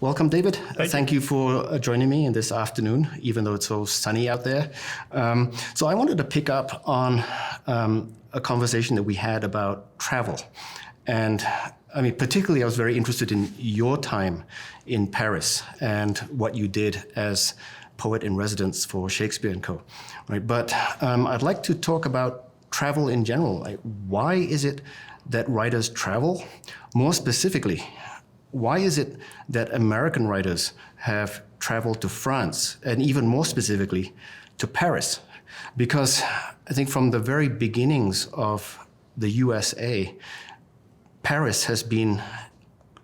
Welcome, David. Thank you for joining me in this afternoon, even though it's so sunny out there. So I wanted to pick up on a conversation that we had about travel. And I mean, particularly, I was very interested in your time in Paris and what you did as poet in residence for Shakespeare & Co. Right? But I'd like to talk about travel in general. Like, why is it that writers travel? More specifically, why is it that American writers have traveled to France, and even more specifically, to Paris? Because I think from the very beginnings of the USA, Paris has been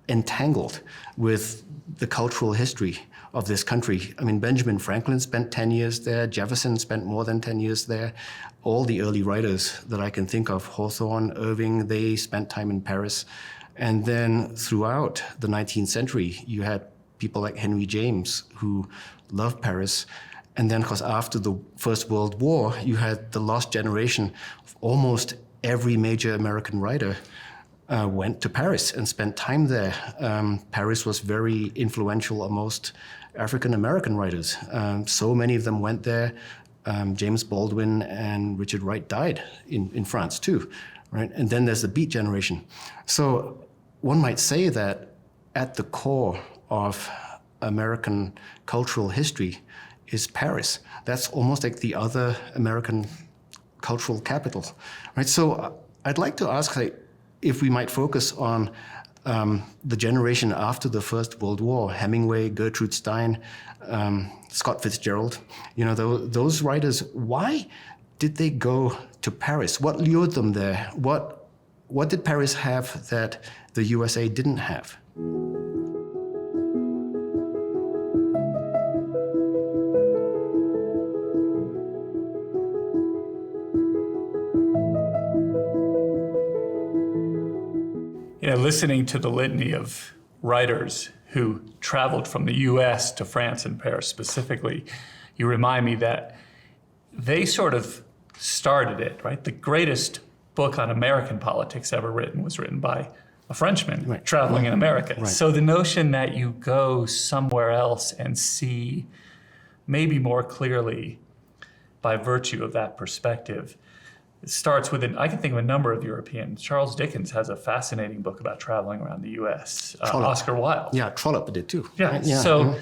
entangled with the cultural history of this country. I mean, Benjamin Franklin spent 10 years there, Jefferson spent more than 10 years there. All the early writers that I can think of, Hawthorne, Irving, they spent time in Paris. And then throughout the 19th century, you had people like Henry James who loved Paris. And then, of course, after the First World War, you had the lost generation of almost every major American writer went to Paris and spent time there. Paris was very influential on most African-American writers. So many of them went there. James Baldwin and Richard Wright died in France too, right? And then there's the Beat generation. So one might say that at the core of American cultural history is Paris. That's almost like the other American cultural capital, right? So I'd like to ask, like, if we might focus on the generation after the First World War, Hemingway, Gertrude Stein, Scott Fitzgerald, those writers, why did they go to Paris? What lured them there? What did Paris have that the USA didn't have? Listening to the litany of writers who traveled from the US to France and Paris specifically, you remind me that they sort of started it, right? The greatest book on American politics ever written was written by a Frenchman traveling in America. Right. So the notion that you go somewhere else and see maybe more clearly by virtue of that perspective, it starts with, I can think of a number of Europeans. Charles Dickens has a fascinating book about traveling around the US. Oscar Wilde. Yeah, Trollope did too. Yeah. Right? Yeah.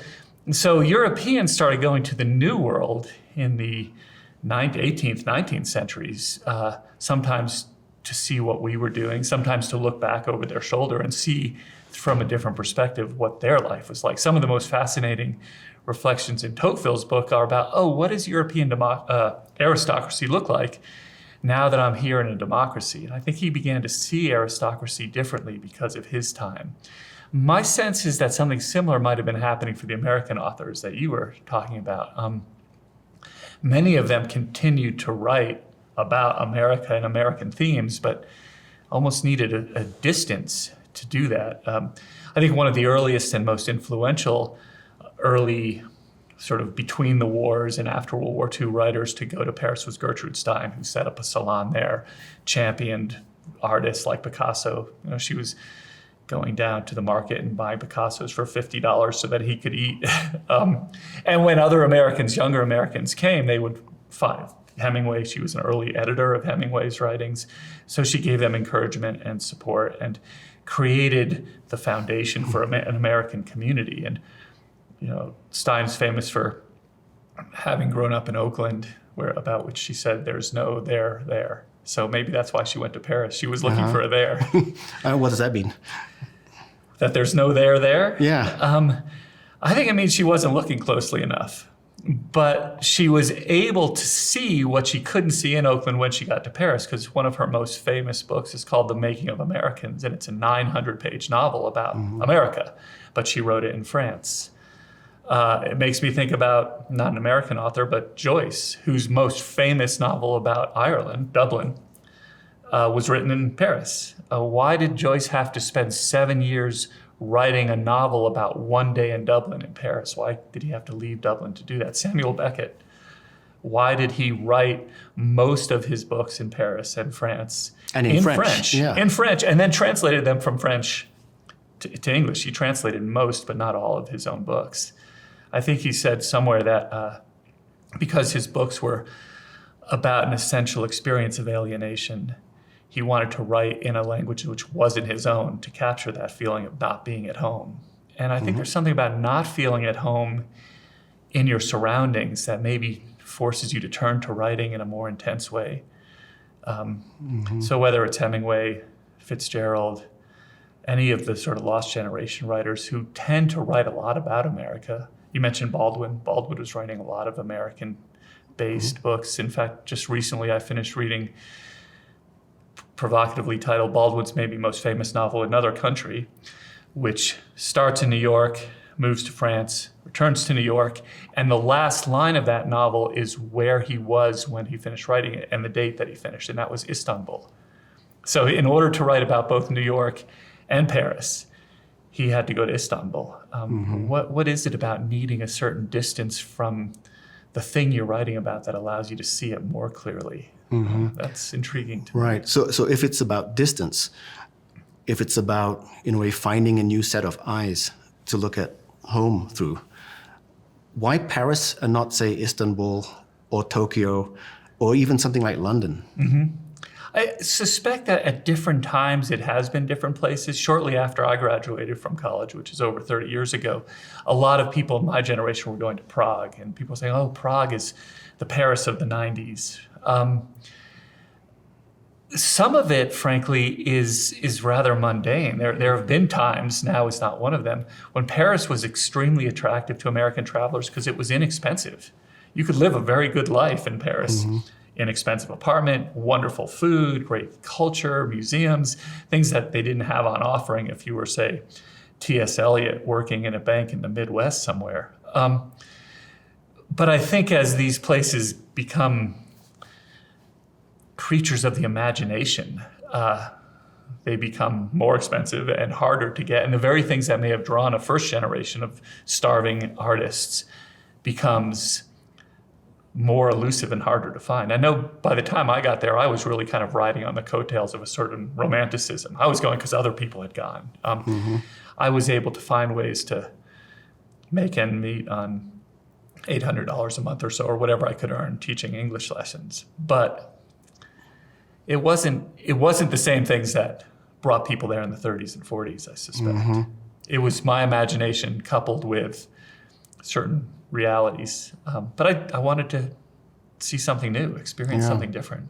So Europeans started going to the New World in the 18th, 19th centuries, sometimes to see what we were doing, sometimes to look back over their shoulder and see from a different perspective what their life was like. Some of the most fascinating reflections in Tocqueville's book are about, what does European aristocracy look like now that I'm here in a democracy? And I think he began to see aristocracy differently because of his time. My sense is that something similar might have been happening for the American authors that you were talking about. Many of them continued to write about America and American themes, but almost needed a distance to do that. I think one of the earliest and most influential early sort of between the wars and after World War II writers to go to Paris was Gertrude Stein, who set up a salon there, championed artists like Picasso. She was going down to the market and buying Picassos for $50 so that he could eat. And when other Americans, younger Americans came, they would find Hemingway. She was an early editor of Hemingway's writings. So she gave them encouragement and support and created the foundation for an American community. And Stein's famous for having grown up in Oakland, about which she said there's no there. So maybe that's why she went to Paris. She was looking for a there. What does that mean? That there's no there? Yeah. I think it means she wasn't looking closely enough. But she was able to see what she couldn't see in Oakland when she got to Paris, because one of her most famous books is called The Making of Americans, and it's a 900-page novel about America, but she wrote it in France. It makes me think about, not an American author, but Joyce, whose most famous novel about Ireland, Dublin, was written in Paris. Why did Joyce have to spend 7 years writing a novel about one day in Dublin in Paris? Why did he have to leave Dublin to do that? Samuel Beckett, why did he write most of his books in Paris and France? And in French. Yeah. In French, and then translated them from French to English. He translated most, but not all of his own books. I think he said somewhere that because his books were about an essential experience of alienation, he wanted to write in a language which wasn't his own to capture that feeling of not being at home. And I think there's something about not feeling at home in your surroundings that maybe forces you to turn to writing in a more intense way. So whether it's Hemingway, Fitzgerald, any of the sort of lost generation writers who tend to write a lot about America. You mentioned Baldwin. Baldwin was writing a lot of American-based books. In fact, just recently I finished reading provocatively titled Baldwin's maybe most famous novel, Another Country, which starts in New York, moves to France, returns to New York, and the last line of that novel is where he was when he finished writing it and the date that he finished, and that was Istanbul. So in order to write about both New York and Paris, he had to go to Istanbul. What is it about needing a certain distance from the thing you're writing about that allows you to see it more clearly? That's intriguing to me. Right. So if it's about distance, if it's about, in a way, finding a new set of eyes to look at home through, why Paris and not, say, Istanbul or Tokyo or even something like London? I suspect that at different times it has been different places. Shortly after I graduated from college, which is over 30 years ago, a lot of people in my generation were going to Prague, and people saying, oh, Prague is the Paris of the 90s. Some of it, frankly, is rather mundane. There have been times, now is not one of them, when Paris was extremely attractive to American travelers because it was inexpensive. You could live a very good life in Paris. Inexpensive apartment, wonderful food, great culture, museums, things that they didn't have on offering if you were, say, T.S. Eliot working in a bank in the Midwest somewhere. But I think as these places become creatures of the imagination, they become more expensive and harder to get. And the very things that may have drawn a first generation of starving artists becomes more elusive and harder to find. I know by the time I got there, I was really kind of riding on the coattails of a certain romanticism. I was going because other people had gone. I was able to find ways to make ends meet on $800 a month or so, or whatever I could earn teaching English lessons. But it wasn't the same things that brought people there in the 30s and 40s, I suspect. It was my imagination coupled with certain realities. But I wanted to see something new, experience something different.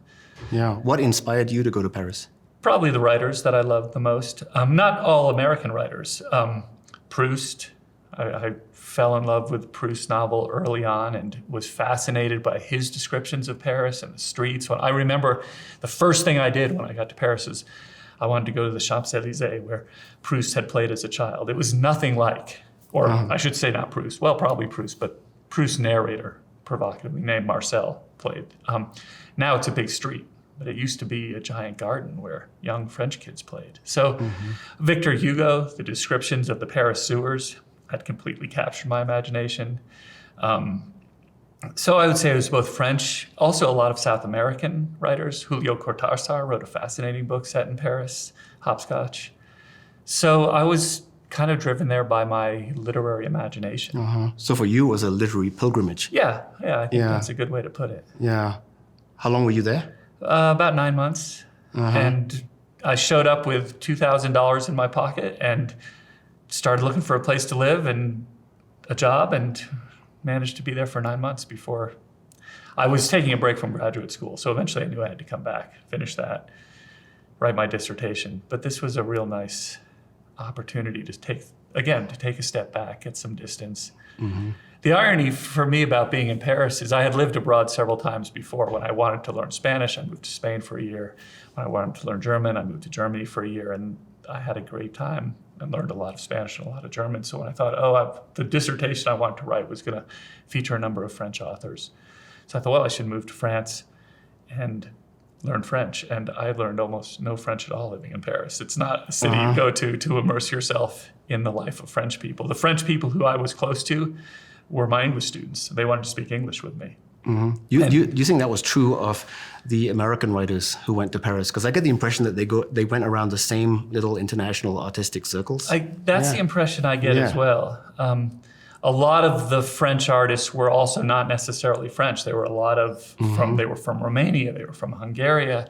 Yeah. What inspired you to go to Paris? Probably the writers that I loved the most. Not all American writers. Proust. I fell in love with Proust's novel early on and was fascinated by his descriptions of Paris and the streets. I remember the first thing I did when I got to Paris is I wanted to go to the Champs-Élysées where Proust had played as a child. It was nothing like, or I should say not Proust, well, probably Proust, but Proust's narrator, provocatively named Marcel, played. Now it's a big street, but it used to be a giant garden where young French kids played. So Victor Hugo, the descriptions of the Paris sewers had completely captured my imagination. So I would say it was both French, also a lot of South American writers. Julio Cortázar wrote a fascinating book set in Paris, Hopscotch. So I was kind of driven there by my literary imagination. So for you, it was a literary pilgrimage. Yeah, I think that's a good way to put it. Yeah. How long were you there? About 9 months. And I showed up with $2,000 in my pocket and started looking for a place to live and a job, and managed to be there for 9 months before I was taking a break from graduate school. So eventually I knew I had to come back, finish that, write my dissertation. But this was a real nice opportunity to take a step back, get some distance. The irony for me about being in Paris is I had lived abroad several times before. When I wanted to learn Spanish, I moved to Spain for a year. When I wanted to learn German, I moved to Germany for a year, and I had a great time and learned a lot of Spanish and a lot of German. So when I thought, the dissertation I wanted to write was going to feature a number of French authors. So I thought, I should move to France and learn French. And I learned almost no French at all living in Paris. It's not a city you go to immerse yourself in the life of French people. The French people who I was close to were my English students. They wanted to speak English with me. You think that was true of the American writers who went to Paris? Because I get the impression that they went around the same little international artistic circles. That's the impression I get as well. A lot of the French artists were also not necessarily French. There were a lot of they were from Romania, they were from Hungary.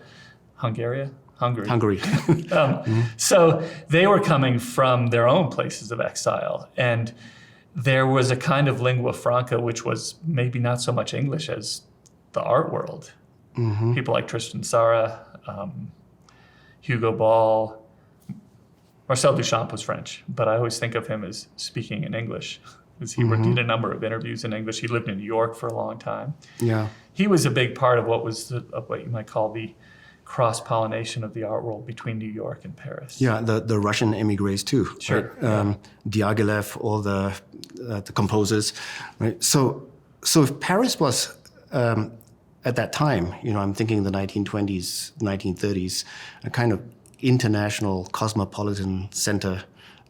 So they were coming from their own places of exile, and there was a kind of lingua franca which was maybe not so much English as the art world. People like Tristan Tzara, Hugo Ball, Marcel Duchamp was French, but I always think of him as speaking in English, because he did a number of interviews in English. He lived in New York for a long time. Yeah, he was a big part of what was what you might call the cross-pollination of the art world between New York and Paris. Yeah, the Russian emigres too. Sure. Right? Diaghilev, all the composers. Right. So if Paris was at that time, I'm thinking the 1920s, 1930s, a kind of international cosmopolitan center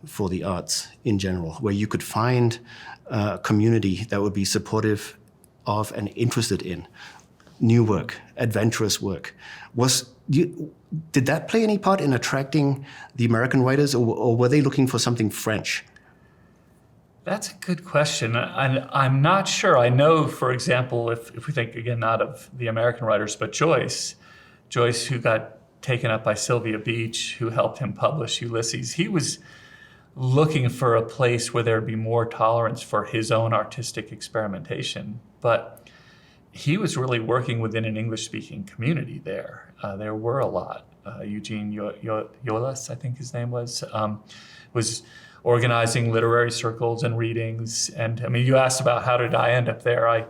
for the arts in general, where you could find a community that would be supportive of and interested in new work, adventurous work. Did that play any part in attracting the American writers, or were they looking for something French? That's a good question. I'm not sure. I know, for example, if we think, again, not of the American writers, but Joyce, who got taken up by Sylvia Beach, who helped him publish Ulysses, he was looking for a place where there'd be more tolerance for his own artistic experimentation. But he was really working within an English-speaking community there. There were a lot. Eugene Yolas, I think his name was organizing literary circles and readings. And I mean, you asked about how did I end up there. I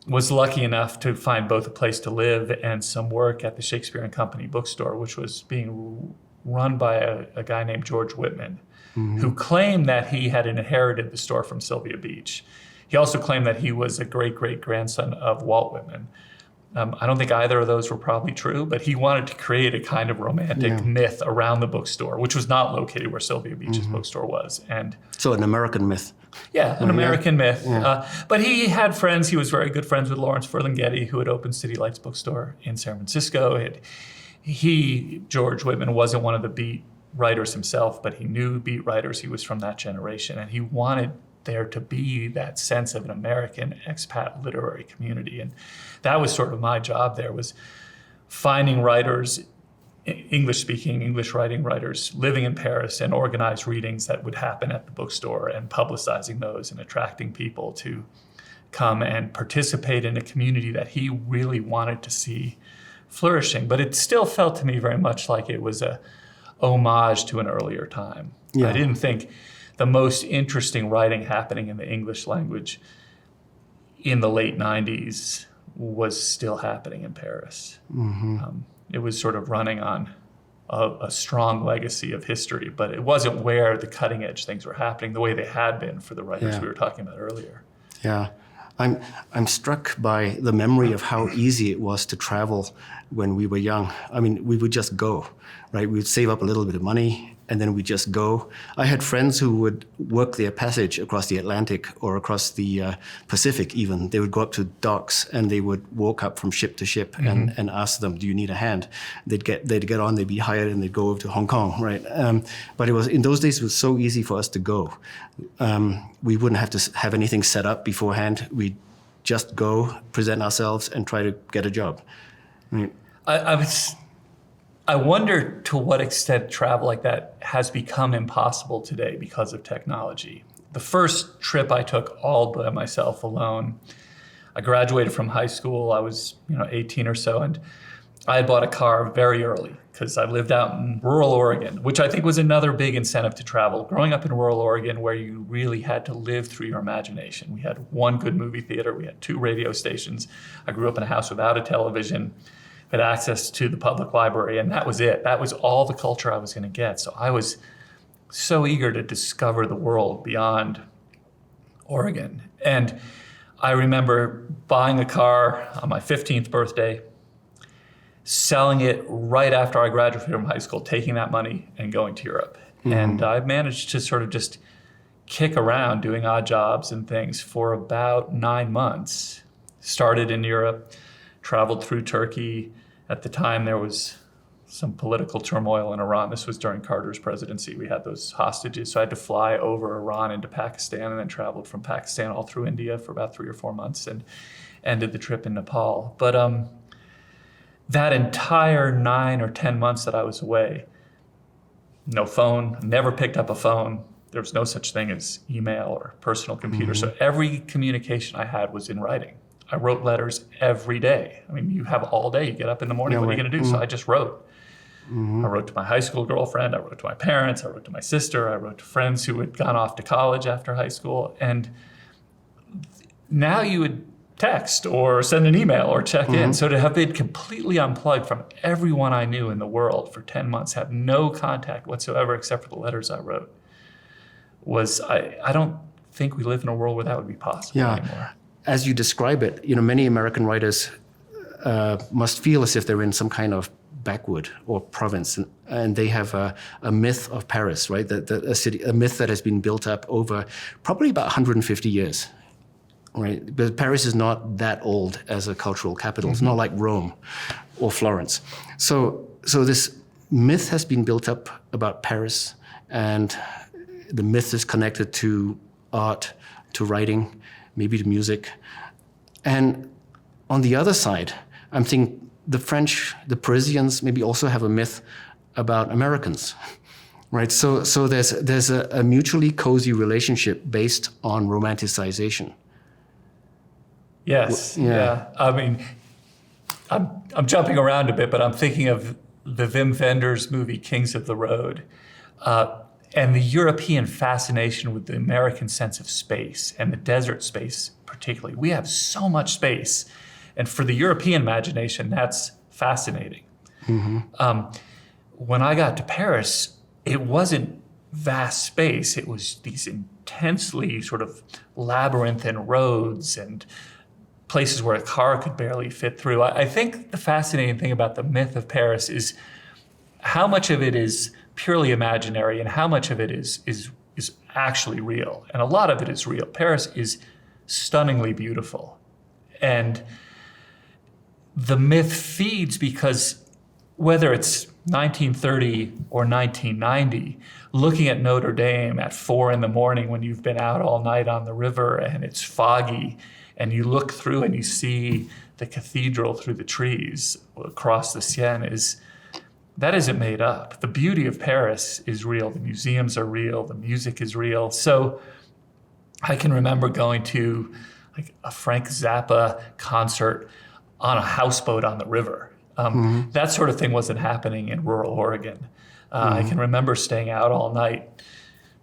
was lucky enough to find both a place to live and some work at the Shakespeare and Company bookstore, which was being run by a guy named George Whitman, who claimed that he had inherited the store from Sylvia Beach. He also claimed that he was a great-great-grandson of Walt Whitman. I don't think either of those were probably true, but he wanted to create a kind of romantic myth around the bookstore, which was not located where Sylvia Beach's bookstore was. And so an American myth. Yeah, an American myth. Yeah. But he had friends. He was very good friends with Lawrence Ferlinghetti, who had opened City Lights bookstore in San Francisco. George Whitman, wasn't one of the beat writers himself, but he knew beat writers. He was from that generation, and he wanted there to be that sense of an American expat literary community. And that was sort of my job there, was finding writers, English-speaking, English-writing writers living in Paris, and organize readings that would happen at the bookstore and publicizing those and attracting people to come and participate in a community that he really wanted to see flourishing. But it still felt to me very much like it was a homage to an earlier time. Yeah. I didn't think the most interesting writing happening in the English language in the late 90s was still happening in Paris. It was sort of running on a strong legacy of history, but it wasn't where the cutting edge things were happening the way they had been for the writers we were talking about earlier. Yeah. I'm struck by the memory of how easy it was to travel when we were young. I mean, we would just go, right? We'd save up a little bit of money, and then we'd just go. I had friends who would work their passage across the Atlantic or across the Pacific even. They would go up to docks, and they would walk up from ship to ship and ask them, do you need a hand? They'd get on, they'd be hired, and they'd go over to Hong Kong, right? But it was, in those days, it was so easy for us to go. We wouldn't have to have anything set up beforehand. We'd just go, present ourselves, and try to get a job. Right? I wonder to what extent travel like that has become impossible today because of technology. The first trip I took all by myself alone, I graduated from high school. I was 18 or so, and I had bought a car very early because I lived out in rural Oregon, which I think was another big incentive to travel. Growing up in rural Oregon, where you really had to live through your imagination. We had one good movie theater. We had 2 radio stations. I grew up in a house without a television, had access to the public library, and that was it. That was all the culture I was going to get. So I was so eager to discover the world beyond Oregon. And I remember buying a car on my 15th birthday, selling it right after I graduated from high school, taking that money and going to Europe. And I managed to sort of just kick around doing odd jobs and things for about 9 months. started in Europe, traveled through Turkey. At the time, there was some political turmoil in Iran. This was during Carter's presidency. We had those hostages. So I had to fly over Iran into Pakistan and then traveled from Pakistan all through India for about 3 or 4 months and ended the trip in Nepal. But that entire 9 or 10 months that I was away, no phone, never picked up a phone. There was no such thing as email or personal computer. So every communication I had was in writing. I wrote letters every day. I mean, you have all day. You get up in the morning, what are you going to do? So I just wrote. I wrote to my high school girlfriend. I wrote to my parents. I wrote to my sister. I wrote to friends who had gone off to college after high school. And now you would text or send an email or check in. So to have been completely unplugged from everyone I knew in the world for 10 months, have no contact whatsoever except for the letters I wrote, was, I don't think we live in a world where that would be possible anymore. As you describe it, many American writers must feel as if they're in some kind of backwood or province, and they have a myth of Paris, right? A myth that has been built up over probably about 150 years, right? But Paris is not that old as a cultural capital. It's not like Rome or Florence. So this myth has been built up about Paris, and the myth is connected to art, to writing, maybe to music. And on the other side, I'm thinking the French, the Parisians maybe also have a myth about Americans, right? So there's a mutually cozy relationship based on romanticization. Yes, yeah. I mean, I'm jumping around a bit, but I'm thinking of the Wim Wenders movie Kings of the Road, and the European fascination with the American sense of space and the desert space particularly. We have so much space. And for the European imagination, that's fascinating. When I got to Paris, it wasn't vast space. It was these intensely sort of labyrinthine roads and places where a car could barely fit through. I think the fascinating thing about the myth of Paris is how much of it is purely imaginary and how much of it is actually real. And a lot of it is real. Paris is stunningly beautiful. And the myth feeds because whether it's 1930 or 1990, looking at Notre Dame at 4 a.m. when you've been out all night on the river and it's foggy, and you look through and you see the cathedral through the trees across the Seine, that isn't made up. The beauty of Paris is real. The museums are real. The music is real. So I can remember going to like a Frank Zappa concert on a houseboat on the river. That sort of thing wasn't happening in rural Oregon. I can remember staying out all night,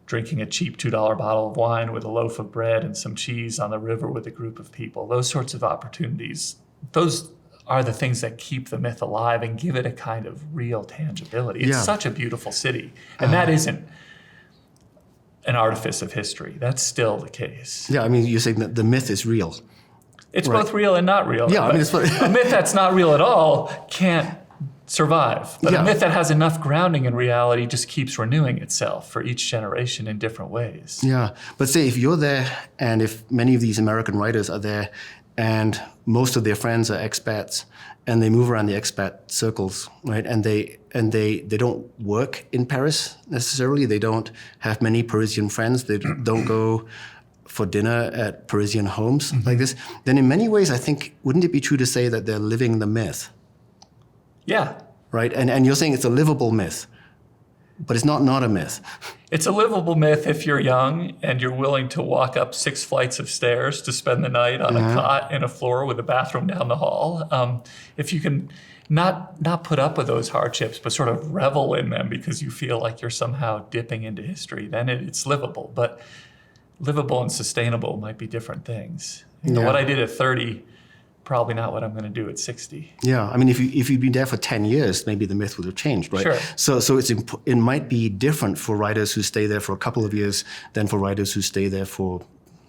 drinking a cheap $2 bottle of wine with a loaf of bread and some cheese on the river with a group of people. Those sorts of opportunities, those are the things that keep the myth alive and give it a kind of real tangibility. It's such a beautiful city. And that isn't an artifice of history. That's still the case. Yeah, I mean, you're saying that the myth is real. It's both real and not real. Yeah, I mean, it's a myth that's not real at all can't survive. But a myth that has enough grounding in reality just keeps renewing itself for each generation in different ways. Yeah, but say if you're there and if many of these American writers are there and most of their friends are expats and they move around the expat circles, right? And they don't work in Paris necessarily. They don't have many Parisian friends. They don't go for dinner at Parisian homes like this. Then in many ways, I think, wouldn't it be true to say that they're living the myth? Yeah. Right? And you're saying it's a livable myth, but it's not a myth. It's a livable myth if you're young and you're willing to walk up 6 flights of stairs to spend the night on a cot in a floor with a bathroom down the hall. If you can not put up with those hardships, but sort of revel in them because you feel like you're somehow dipping into history, then it's livable. But livable and sustainable might be different things. You know, what I did at 30, probably not what I'm going to do at 60. Yeah, I mean, if you'd been there for 10 years, maybe the myth would have changed, right? Sure. So it might be different for writers who stay there for a couple of years than for writers who stay there for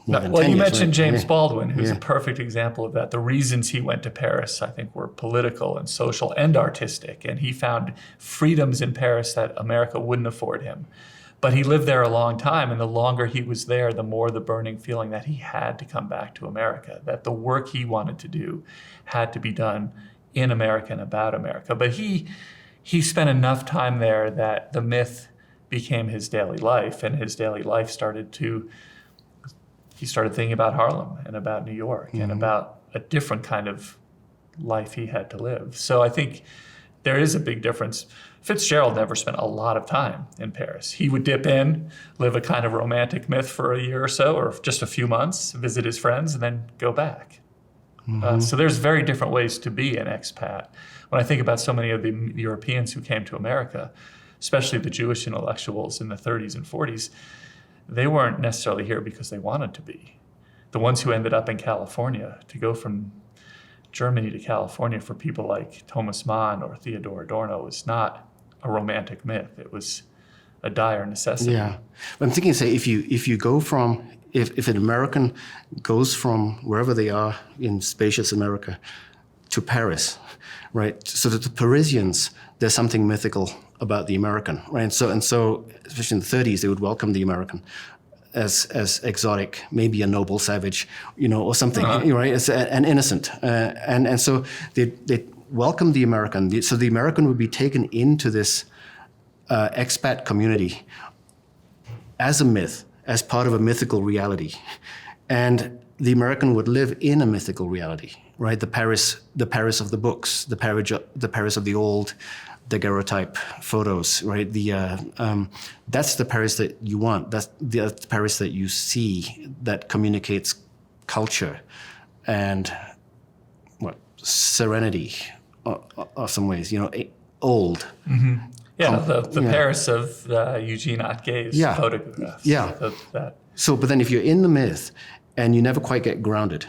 more than 10 years. Well, you mentioned James Baldwin, who's a perfect example of that. The reasons he went to Paris, I think, were political and social and artistic, and he found freedoms in Paris that America wouldn't afford him. But he lived there a long time, and the longer he was there, the more the burning feeling that he had to come back to America, that the work he wanted to do had to be done in America and about America. But he spent enough time there that the myth became his daily life, and his daily life he started thinking about Harlem and about New York and about a different kind of life he had to live. So I think there is a big difference. Fitzgerald never spent a lot of time in Paris. He would dip in, live a kind of romantic myth for a year or so, or just a few months, visit his friends, and then go back. So there's very different ways to be an expat. When I think about so many of the Europeans who came to America, especially the Jewish intellectuals in the 30s and 40s, they weren't necessarily here because they wanted to be. The ones who ended up in California, to go from Germany to California for people like Thomas Mann or Theodor Adorno was not a romantic myth. It was a dire necessity. Yeah, I'm thinking, say, if you go from, if an American goes from wherever they are in spacious America to Paris, right? So that the Parisians, there's something mythical about the American, right? And so especially in the 30s, they would welcome the American as exotic, maybe a noble savage, or something, right? As an innocent, and so they welcome the American. So the American would be taken into this expat community as a myth, as part of a mythical reality, and the American would live in a mythical reality, right? The Paris of the books, the Paris of the old daguerreotype photos, right? That's the Paris that you want. That's the Paris that you see, that communicates culture and serenity, or some ways, old. Yeah, the Paris of Eugene Atget's photographs. Yeah. So, but then if you're in the myth and you never quite get grounded,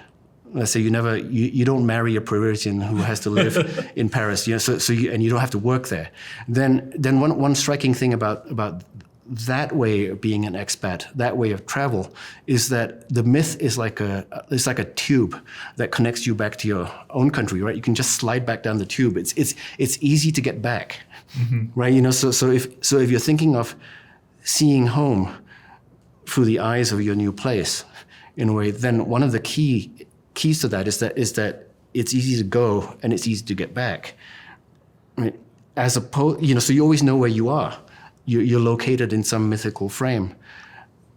let's say you don't marry a Parisian who has to live in Paris, and you don't have to work there, then one striking thing about that way of being an expat, that way of travel, is that the myth is like a tube that connects you back to your own country, right? You can just slide back down the tube. It's easy to get back, right? So if you're thinking of seeing home through the eyes of your new place, in a way, then one of the keys to that is that it's easy to go and it's easy to get back, right? As opposed, so you always know where you are. You're located in some mythical frame.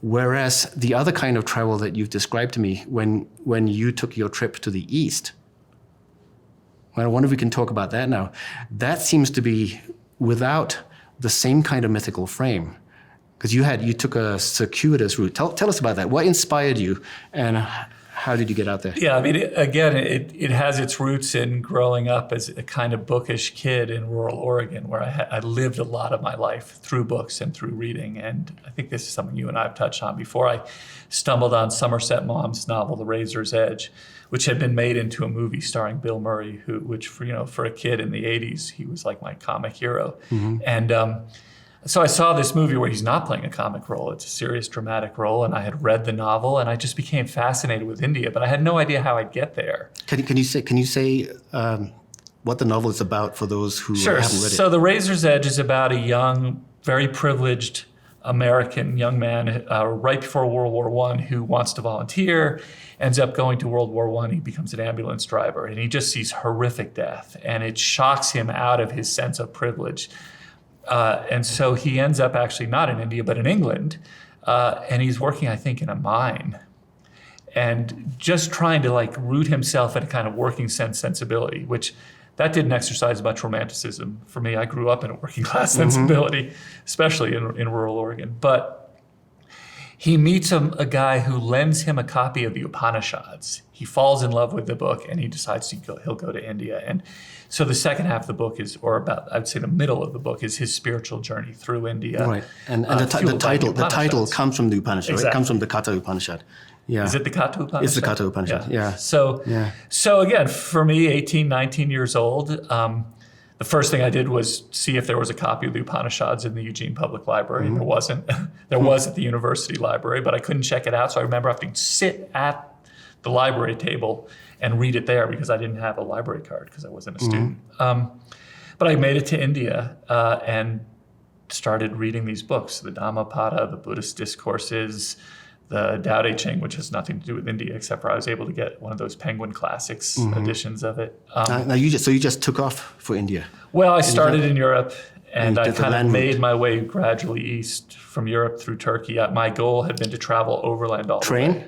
Whereas the other kind of travel that you've described to me, when you took your trip to the East, well, I wonder if we can talk about that now. That seems to be without the same kind of mythical frame, because you took a circuitous route. Tell us about that. What inspired you, and how did you get out there? Yeah, I mean, it has its roots in growing up as a kind of bookish kid in rural Oregon, where I lived a lot of my life through books and through reading. And I think this is something you and I have touched on before. I stumbled on Somerset Maugham's novel, The Razor's Edge, which had been made into a movie starring Bill Murray, which for a kid in the 80s, he was like my comic hero. And so I saw this movie where he's not playing a comic role. It's a serious, dramatic role. And I had read the novel, and I just became fascinated with India, but I had no idea how I'd get there. Can you say what the novel is about for those who haven't read it? So The Razor's Edge is about a young, very privileged American young man right before World War I who wants to volunteer, ends up going to World War I. He becomes an ambulance driver, and he just sees horrific death, and it shocks him out of his sense of privilege. And so he ends up actually not in India, but in England. And he's working, I think, in a mine and just trying to root himself in a kind of working sensibility, which that didn't exercise much romanticism for me. I grew up in a working class sensibility, especially in rural Oregon. But he meets a guy who lends him a copy of the Upanishads. He falls in love with the book, and he decides he'll go to India. And so the second half of the book is, or about, I would say the middle of the book, is his spiritual journey through India. Right, and the title comes from the Upanishad, exactly. Right? It comes from the Katha Upanishad. Yeah. Is it the Katha Upanishad? It's the Katha Upanishad, yeah. So again, for me, 18, 19 years old, the first thing I did was see if there was a copy of the Upanishads in the Eugene Public Library, and there wasn't. There was at the university library, but I couldn't check it out, so I remember having to sit at the library table and read it there because I didn't have a library card because I wasn't a student. But I made it to India and started reading these books, the Dhammapada, the Buddhist discourses, the Tao Te Ching, which has nothing to do with India, except for I was able to get one of those Penguin Classics editions of it. Now you just took off for India. Well, I started in Europe, and I did the kind of land made route. my way gradually east from Europe through Turkey. My goal had been to travel overland all the way. Train?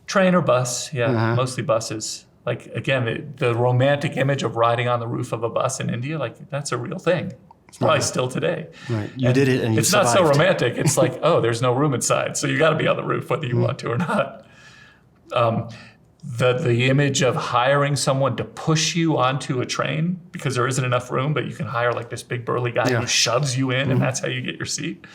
Train or bus, yeah, mostly buses. Like, again, the romantic image of riding on the roof of a bus in India, like, that's a real thing. It's probably still today. Right. You did it and you it's survived. not so romantic. It's like, oh, there's no room inside, so you got to be on the roof whether you want to or not. The image of hiring someone to push you onto a train because there isn't enough room, but you can hire like this big burly guy who shoves you in, and that's how you get your seat.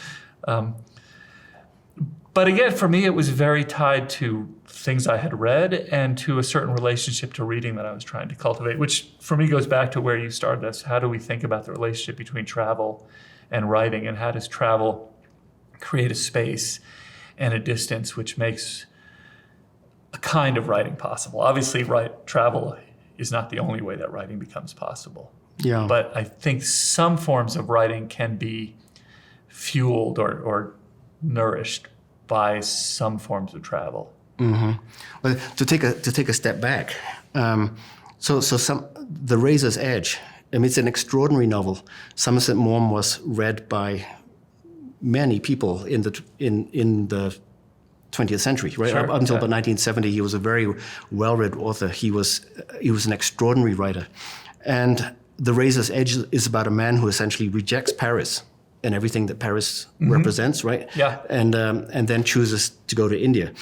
But again, for me, it was very tied to things I had read and to a certain relationship to reading that I was trying to cultivate, which for me goes back to where you started us. How do we think about the relationship between travel and writing, and how does travel create a space and a distance which makes a kind of writing possible? Obviously, travel is not the only way that writing becomes possible. Yeah. But I think some forms of writing can be fueled or nourished by some forms of travel. Well, to take a step back, The Razor's Edge. I mean, it's an extraordinary novel. Somerset Maugham was read by many people in the 20th century, right? Sure, Up until about 1970, he was a very well-read author. He was an extraordinary writer, and The Razor's Edge is about a man who essentially rejects Paris and everything that Paris represents, right? Yeah. And then chooses to go to India,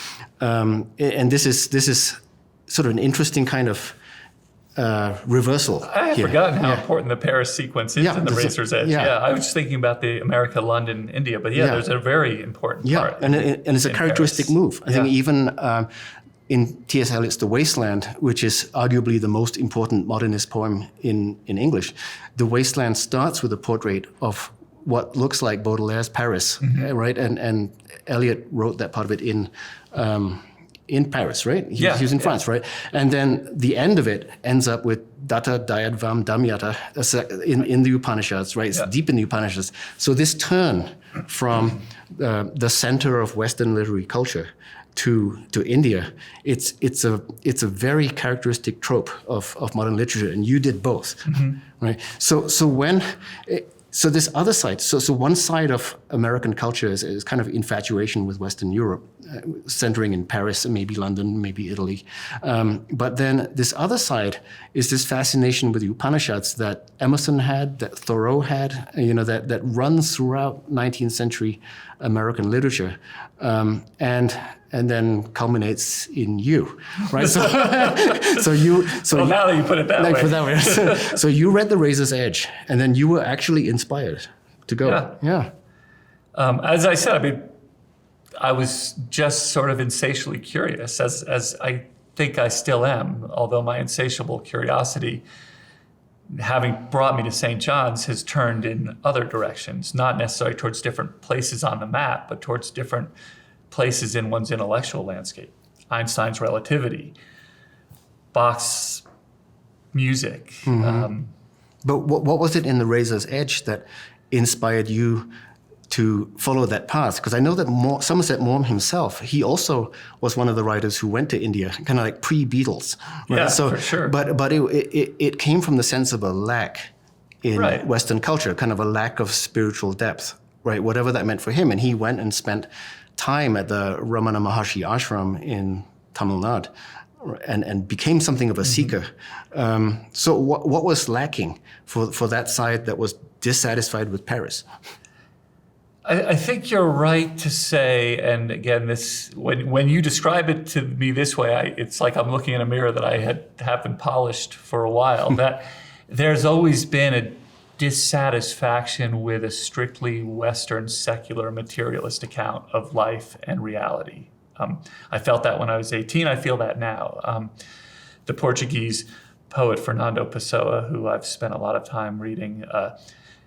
and this is sort of an interesting kind of reversal. I had forgotten how important the Paris sequence is in The Razor's Edge. I was just thinking about the America, London, India, but there's a very important part. And it's a characteristic Paris. move. I think even in T.S. Eliot's The Wasteland, which is arguably the most important modernist poem in English, The Wasteland starts with a portrait of what looks like Baudelaire's Paris, right? And Eliot wrote that part of it in Paris, right? He was in France, right? And then the end of it ends up with Datta Dayadvam Damyata in the Upanishads, right? It's deep in the Upanishads. So this turn from the center of Western literary culture to India, it's a very characteristic trope of modern literature, and you did both, right? So this other side, so one side of American culture is kind of infatuation with Western Europe, centering in Paris and maybe London, maybe Italy. But then this other side is this fascination with the Upanishads that Emerson had, that Thoreau had, that runs throughout 19th century American literature, and then culminates in you, right? So Now that you put it that way. So you read The Razor's Edge, and then you were actually inspired to go. Yeah. As I said, I mean, I was just sort of insatiably curious, as I think I still am, although my insatiable curiosity, having brought me to St. John's, has turned in other directions, not necessarily towards different places on the map, but towards different places in one's intellectual landscape. Einstein's relativity, Bach's music. But what was it in The Razor's Edge that inspired you to follow that path? Because I know that Somerset Maugham himself, he also was one of the writers who went to India, kind of like pre-Beatles. Right? Yeah, for sure. But it came from the sense of a lack in Western culture, kind of a lack of spiritual depth, right? Whatever that meant for him. And he went and spent time at the Ramana Maharshi ashram in Tamil Nadu and became something of a seeker. So what was lacking for that side that was dissatisfied with Paris? I think you're right to say, and again, this when you describe it to me this way, it's like I'm looking in a mirror that I haven't polished for a while, that there's always been a dissatisfaction with a strictly Western secular materialist account of life and reality. I felt that when I was 18. I feel that now. The Portuguese poet Fernando Pessoa, who I've spent a lot of time reading,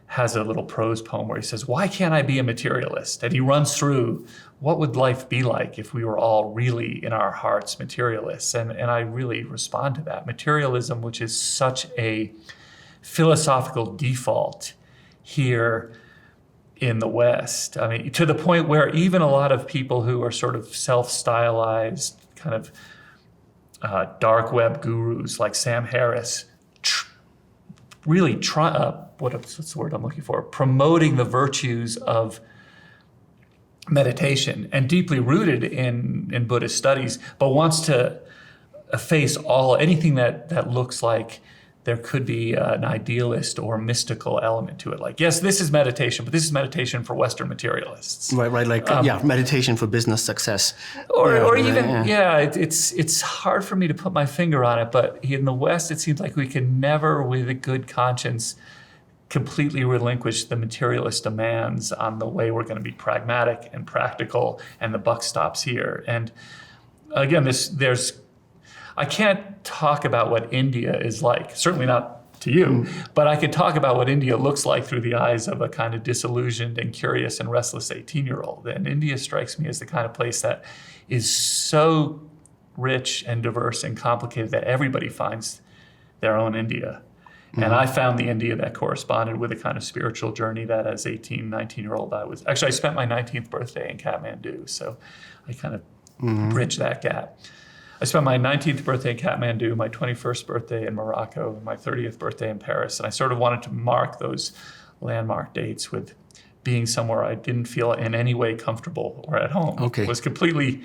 has a little prose poem where he says, "Why can't I be a materialist?" And he runs through, what would life be like if we were all really in our hearts materialists? And I really respond to that. Materialism, which is such a philosophical default here, in the West. I mean, to the point where even a lot of people who are sort of self-stylized kind of dark web gurus like Sam Harris really what's the word I'm looking for? Promoting the virtues of meditation and deeply rooted in Buddhist studies, but wants to efface anything that looks like there could be an idealist or mystical element to it. Like, yes, this is meditation, but this is meditation for Western materialists. Right. Like, meditation for business success. It's hard for me to put my finger on it, but in the West, it seems like we can never, with a good conscience, completely relinquish the materialist demands on the way we're going to be pragmatic and practical, and the buck stops here. And again, I can't talk about what India is like, certainly not to you, but I could talk about what India looks like through the eyes of a kind of disillusioned and curious and restless 18-year-old. And India strikes me as the kind of place that is so rich and diverse and complicated that everybody finds their own India. Mm-hmm. And I found the India that corresponded with a kind of spiritual journey that as 18, 19-year-old I spent my 19th birthday in Kathmandu, so I kind of bridged that gap. I spent my 19th birthday in Kathmandu, my 21st birthday in Morocco, and my 30th birthday in Paris. And I sort of wanted to mark those landmark dates with being somewhere I didn't feel in any way comfortable or at home. Okay. Was completely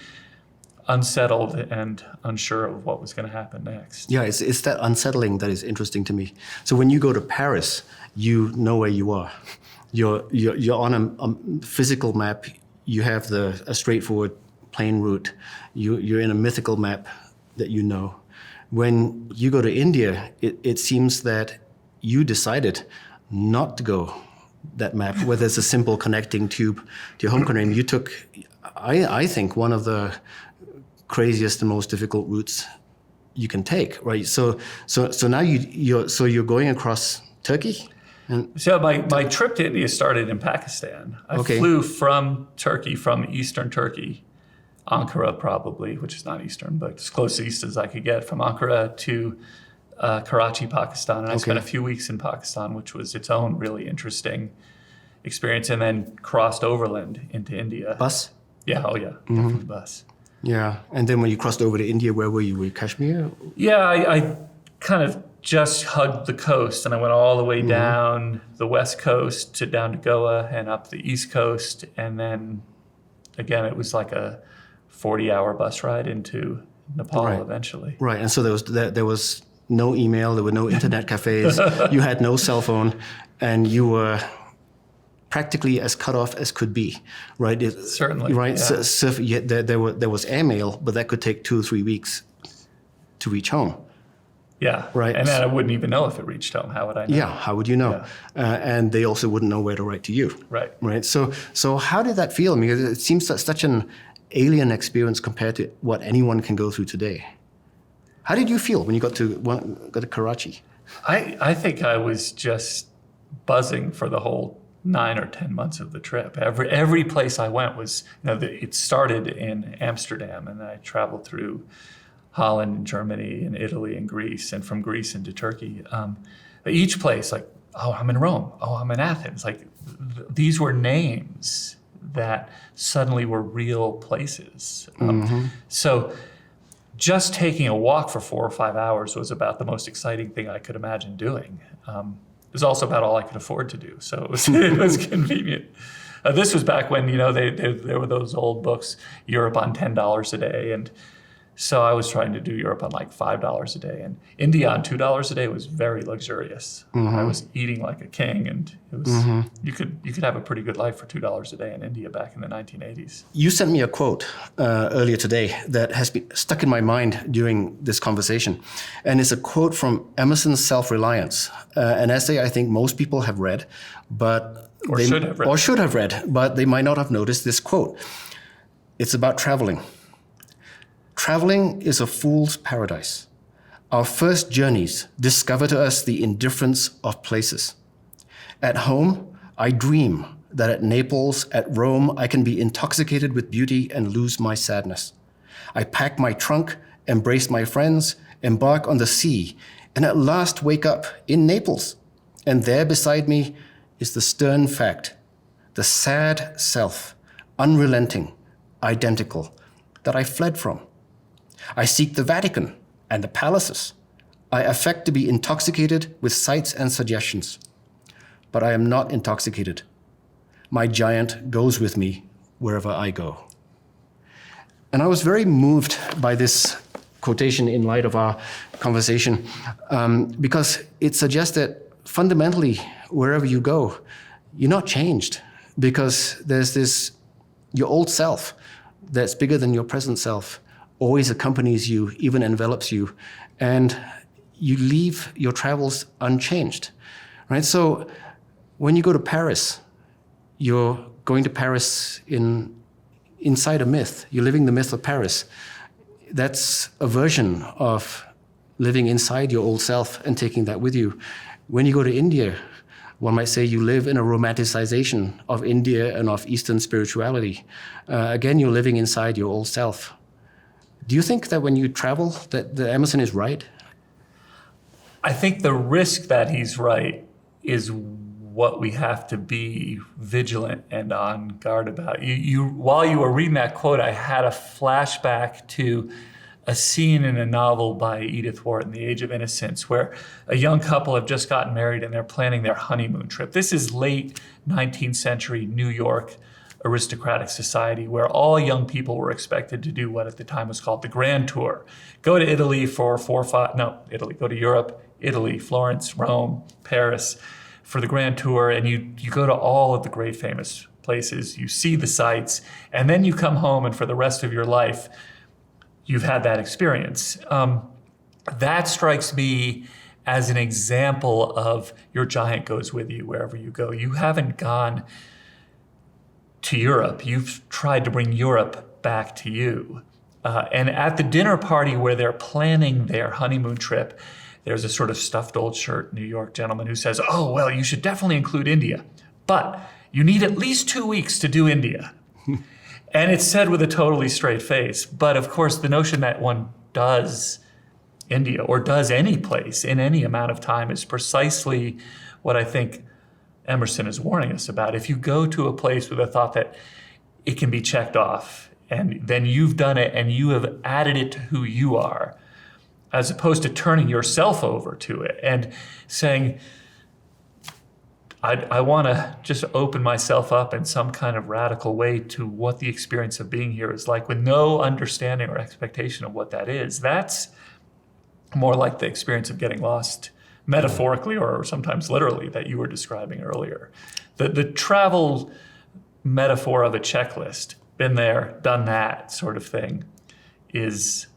unsettled and unsure of what was going to happen next. Yeah, it's that unsettling that is interesting to me. So when you go to Paris, you know where you are. You're on a physical map. You have a straightforward plain route. You're in a mythical map that you know. When you go to India, it seems that you decided not to go that map, where there's a simple connecting tube to your home country. And you took, I think, one of the craziest and most difficult routes you can take, right? So now you're going across Turkey? So my trip to India started in Pakistan. I flew from Turkey, from eastern Turkey, Ankara probably, which is not eastern, but as close east as I could get, from Ankara to Karachi, Pakistan. And I spent a few weeks in Pakistan, which was its own really interesting experience, and then crossed overland into India. Bus? Yeah, definitely bus. Yeah, and then when you crossed over to India, where were you? Were you Kashmir? Yeah, I kind of just hugged the coast, and I went all the way down the west coast down to Goa and up the east coast, and then again it was like a 40-hour bus ride into Nepal eventually. Right, and so there was no email, there were no internet cafes, you had no cell phone, and you were practically as cut off as could be, right? Certainly, right. Yeah. So there was airmail, but that could take 2 or 3 weeks to reach home. Yeah, right. And then I wouldn't even know if it reached home. How would I know? Yeah, how would you know? Yeah. And they also wouldn't know where to write to you. Right. So how did that feel? I mean, it seems such an alien experience compared to what anyone can go through today. How did you feel when you got to Karachi? I think I was just buzzing for the whole 9 or 10 months of the trip. Every place I went was, it started in Amsterdam, and I traveled through Holland and Germany and Italy and Greece, and from Greece into Turkey. Each place, like, oh, I'm in Rome. Oh, I'm in Athens. Like, these were names that suddenly were real places. So just taking a walk for 4 or 5 hours was about the most exciting thing I could imagine doing. It was also about all I could afford to do, so it was convenient. This was back when, there were those old books, Europe on $10 a day, and so I was trying to do Europe on like $5 a day, and India on $2 a day was very luxurious. I was eating like a king, and it was you could have a pretty good life for $2 a day in India back in the 1980s. You sent me a quote earlier today that has been stuck in my mind during this conversation, and it's a quote from Emerson's Self-Reliance, an essay I think most people have read, but should have read, but they might not have noticed this quote. It's about traveling. Traveling is a fool's paradise. Our first journeys discover to us the indifference of places. At home, I dream that at Naples, at Rome, I can be intoxicated with beauty and lose my sadness. I pack my trunk, embrace my friends, embark on the sea, and at last wake up in Naples. And there beside me is the stern fact: the sad self, unrelenting, identical, that I fled from. I seek the Vatican and the palaces. I affect to be intoxicated with sights and suggestions. But I am not intoxicated. My giant goes with me wherever I go. And I was very moved by this quotation in light of our conversation, because it suggests that fundamentally, wherever you go, you're not changed, because there's this, your old self that's bigger than your present self always accompanies you, even envelops you, and you leave your travels unchanged, right? So when you go to Paris, you're going to Paris inside a myth. You're living the myth of Paris. That's a version of living inside your old self and taking that with you. When you go to India, one might say you live in a romanticization of India and of Eastern spirituality. Again, you're living inside your old self. Do you think that when you travel, that Emerson is right? I think the risk that he's right is what we have to be vigilant and on guard about. While you were reading that quote, I had a flashback to a scene in a novel by Edith Wharton, The Age of Innocence, where a young couple have just gotten married and they're planning their honeymoon trip. This is late 19th century New York aristocratic society, where all young people were expected to do what at the time was called the Grand Tour. Go to Italy go to Europe, Italy, Florence, Rome, Paris, for the Grand Tour, and you go to all of the great famous places, you see the sights, and then you come home, and for the rest of your life, you've had that experience. That strikes me as an example of your giant goes with you wherever you go. You haven't gone to Europe. You've tried to bring Europe back to you. And at the dinner party where they're planning their honeymoon trip, there's a sort of stuffed old shirt New York gentleman who says, oh, well, you should definitely include India, but you need at least 2 weeks to do India. And it's said with a totally straight face. But of course, the notion that one does India or does any place in any amount of time is precisely what I think Emerson is warning us about. If you go to a place with a thought that it can be checked off, and then you've done it and you have added it to who you are, as opposed to turning yourself over to it and saying, I want to just open myself up in some kind of radical way to what the experience of being here is like, with no understanding or expectation of what that is. That's more like the experience of getting lost, metaphorically or sometimes literally, that you were describing earlier. The travel metaphor of a checklist, been there, done that sort of thing, is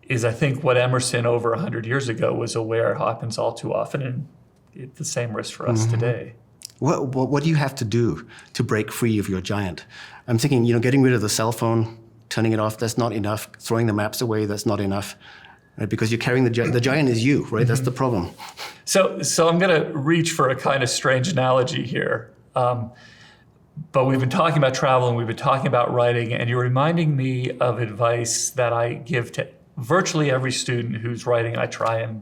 I think what Emerson over 100 years ago was aware happens all too often, and it's the same risk for us today. What do you have to do to break free of your giant? I'm thinking, getting rid of the cell phone, turning it off, that's not enough. Throwing the maps away, that's not enough. Right? Because you're carrying the giant is you, right? That's the problem. So I'm going to reach for a kind of strange analogy here. But we've been talking about travel and we've been talking about writing, and you're reminding me of advice that I give to virtually every student who's writing. I try and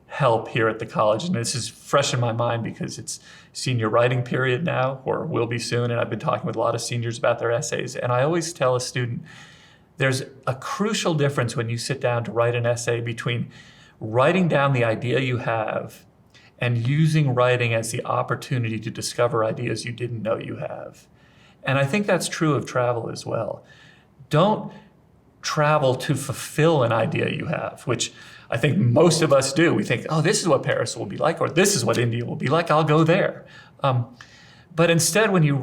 help here at the college, and this is fresh in my mind because it's senior writing period now, or will be soon, and I've been talking with a lot of seniors about their essays. And I always tell a student, there's a crucial difference when you sit down to write an essay between writing down the idea you have and using writing as the opportunity to discover ideas you didn't know you have. And I think that's true of travel as well. Don't travel to fulfill an idea you have, which I think most of us do. We think, oh, this is what Paris will be like, or this is what India will be like, I'll go there. But instead, when you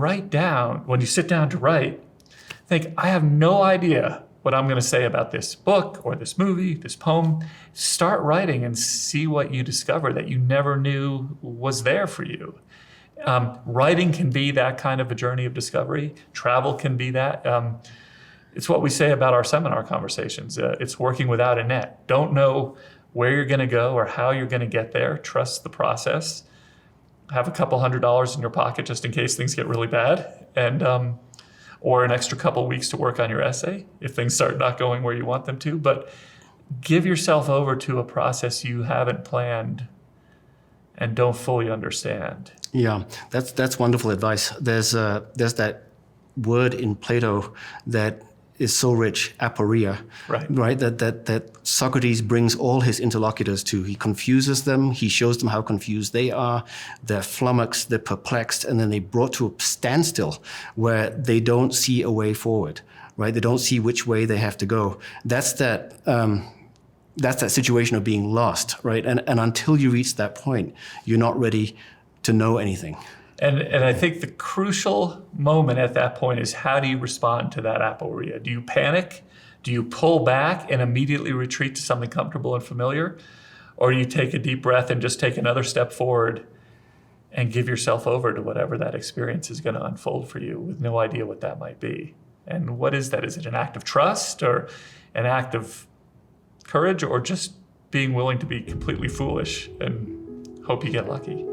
sit down to write, think, I have no idea what I'm going to say about this book or this movie, this poem. Start writing and see what you discover that you never knew was there for you. Writing can be that kind of a journey of discovery. Travel can be that. It's what we say about our seminar conversations. It's working without a net. Don't know where you're going to go or how you're going to get there. Trust the process. Have a couple $100 in your pocket just in case things get really bad, and or an extra couple weeks to work on your essay if things start not going where you want them to. But give yourself over to a process you haven't planned and don't fully understand. Yeah, that's wonderful advice. There's that word in Plato that is so rich, aporia, right? That Socrates brings all his interlocutors to. He confuses them. He shows them how confused they are. They're flummoxed, they're perplexed, and then they brought to a standstill where they don't see a way forward, right? They don't see which way they have to go. That's that situation of being lost, right? And until you reach that point, you're not ready to know anything. And I think the crucial moment at that point is, how do you respond to that aporia? Do you panic? Do you pull back and immediately retreat to something comfortable and familiar? Or do you take a deep breath and just take another step forward and give yourself over to whatever that experience is going to unfold for you with no idea what that might be? And what is that? Is it an act of trust, or an act of courage, or just being willing to be completely foolish and hope you get lucky?